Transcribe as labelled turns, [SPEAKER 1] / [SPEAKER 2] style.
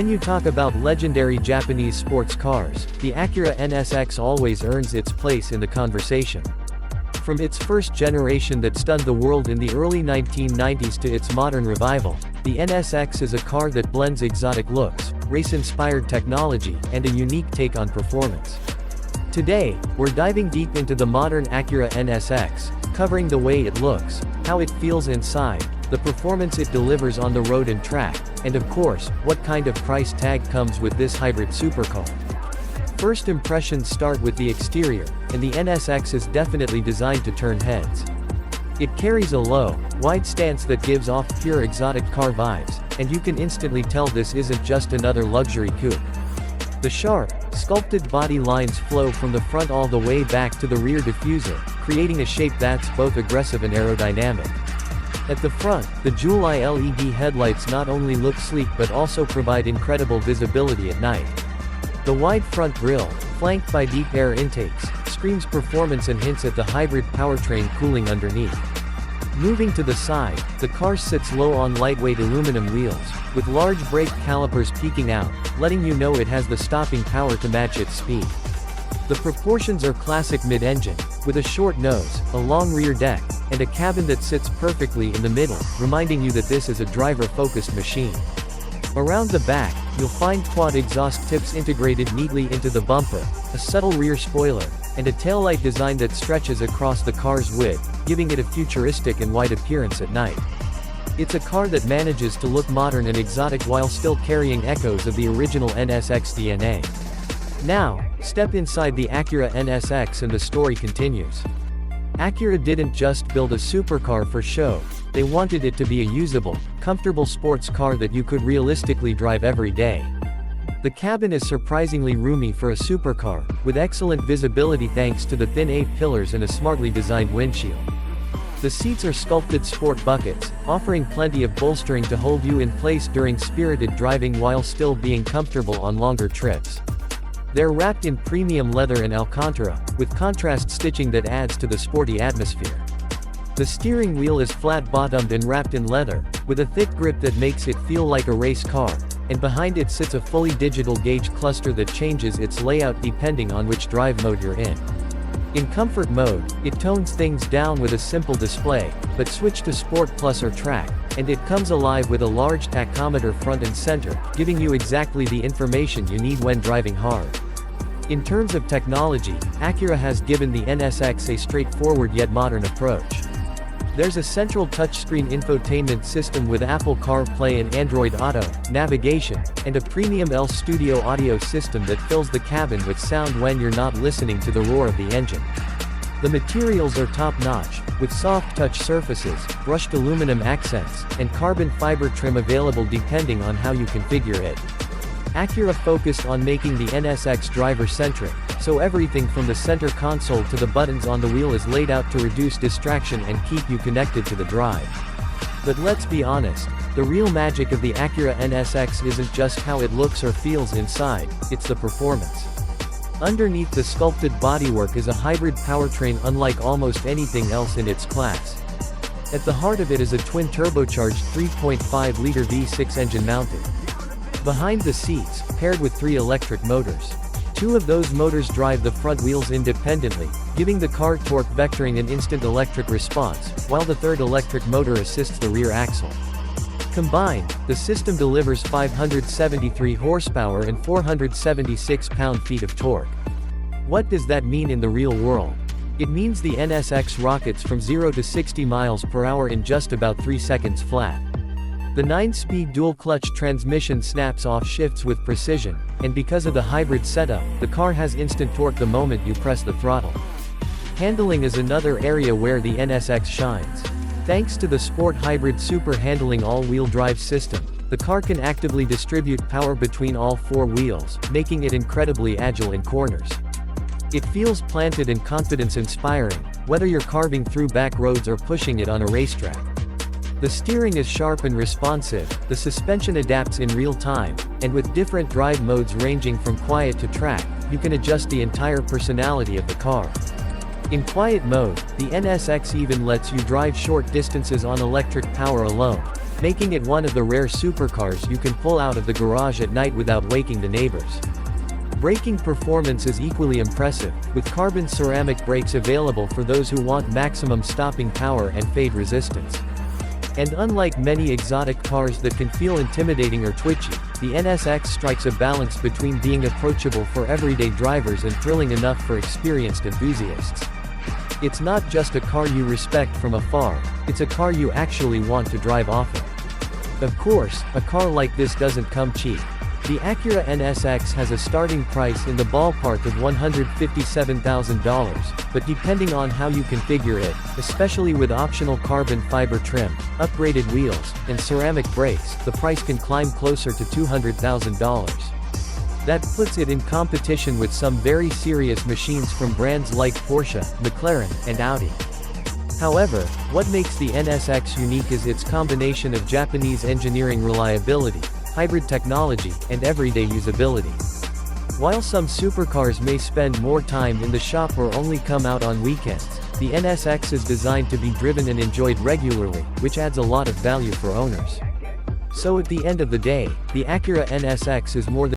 [SPEAKER 1] When you talk about legendary Japanese sports cars, the Acura NSX always earns its place in the conversation. From its first generation that stunned the world in the early 1990s to its modern revival, the NSX is a car that blends exotic looks, race-inspired technology, and a unique take on performance. Today, we're diving deep into the modern Acura NSX, covering the way it looks, how it feels inside, the performance it delivers on the road and track, and of course, what kind of price tag comes with this hybrid supercar. First impressions start with the exterior, and the NSX is definitely designed to turn heads. It carries a low, wide stance that gives off pure exotic car vibes, and you can instantly tell this isn't just another luxury coupe. The sharp, sculpted body lines flow from the front all the way back to the rear diffuser, creating a shape that's both aggressive and aerodynamic. At the front, the jewel-eye LED headlights not only look sleek but also provide incredible visibility at night. The wide front grille, flanked by deep air intakes, screams performance and hints at the hybrid powertrain cooling underneath. Moving to the side, the car sits low on lightweight aluminum wheels, with large brake calipers peeking out, letting you know it has the stopping power to match its speed. The proportions are classic mid-engine, with a short nose, a long rear deck, and a cabin that sits perfectly in the middle, reminding you that this is a driver-focused machine. Around the back, you'll find quad exhaust tips integrated neatly into the bumper, a subtle rear spoiler, and a taillight design that stretches across the car's width, giving it a futuristic and wide appearance at night. It's a car that manages to look modern and exotic while still carrying echoes of the original NSX DNA. Now, step inside the Acura NSX and the story continues. Acura didn't just build a supercar for show, they wanted it to be a usable, comfortable sports car that you could realistically drive every day. The cabin is surprisingly roomy for a supercar, with excellent visibility thanks to the thin A-pillars and a smartly designed windshield. The seats are sculpted sport buckets, offering plenty of bolstering to hold you in place during spirited driving while still being comfortable on longer trips. They're wrapped in premium leather and Alcantara, with contrast stitching that adds to the sporty atmosphere. The steering wheel is flat-bottomed and wrapped in leather, with a thick grip that makes it feel like a race car, and behind it sits a fully digital gauge cluster that changes its layout depending on which drive mode you're in. In comfort mode, it tones things down with a simple display, but switch to Sport Plus or Track, and it comes alive with a large tachometer front and center, giving you exactly the information you need when driving hard. In terms of technology, Acura has given the NSX a straightforward yet modern approach. There's a central touchscreen infotainment system with Apple CarPlay and Android Auto, navigation, and a premium L Studio audio system that fills the cabin with sound when you're not listening to the roar of the engine. The materials are top-notch, with soft touch surfaces, brushed aluminum accents, and carbon fiber trim available depending on how you configure it. Acura focused on making the NSX driver-centric, so everything from the center console to the buttons on the wheel is laid out to reduce distraction and keep you connected to the drive. But let's be honest, the real magic of the Acura NSX isn't just how it looks or feels inside, it's the performance. Underneath the sculpted bodywork is a hybrid powertrain unlike almost anything else in its class. At the heart of it is a twin-turbocharged 3.5-liter V6 engine mounted behind the seats, paired with 3 electric motors. 2 of those motors drive the front wheels independently, giving the car torque vectoring and instant electric response, while the 3rd electric motor assists the rear axle. Combined, the system delivers 573 horsepower and 476 pound-feet of torque. What does that mean in the real world? It means the NSX rockets from 0 to 60 miles per hour in just about 3 seconds flat. The 9-speed dual-clutch transmission snaps off shifts with precision, and because of the hybrid setup, the car has instant torque the moment you press the throttle. Handling is another area where the NSX shines. Thanks to the Sport Hybrid Super Handling all-wheel drive system, the car can actively distribute power between all 4 wheels, making it incredibly agile in corners. It feels planted and confidence-inspiring, whether you're carving through back roads or pushing it on a racetrack. The steering is sharp and responsive, the suspension adapts in real time, and with different drive modes ranging from quiet to track, you can adjust the entire personality of the car. In quiet mode, the NSX even lets you drive short distances on electric power alone, making it one of the rare supercars you can pull out of the garage at night without waking the neighbors. Braking performance is equally impressive, with carbon ceramic brakes available for those who want maximum stopping power and fade resistance. And unlike many exotic cars that can feel intimidating or twitchy, the NSX strikes a balance between being approachable for everyday drivers and thrilling enough for experienced enthusiasts. It's not just a car you respect from afar, it's a car you actually want to drive often. Of course, a car like this doesn't come cheap. The Acura NSX has a starting price in the ballpark of $157,000, but depending on how you configure it, especially with optional carbon fiber trim, upgraded wheels, and ceramic brakes, the price can climb closer to $200,000. That puts it in competition with some very serious machines from brands like Porsche, McLaren, and Audi. However, what makes the NSX unique is its combination of Japanese engineering reliability, hybrid technology, and everyday usability. While some supercars may spend more time in the shop or only come out on weekends, the NSX is designed to be driven and enjoyed regularly, which adds a lot of value for owners. So at the end of the day, the Acura NSX is more than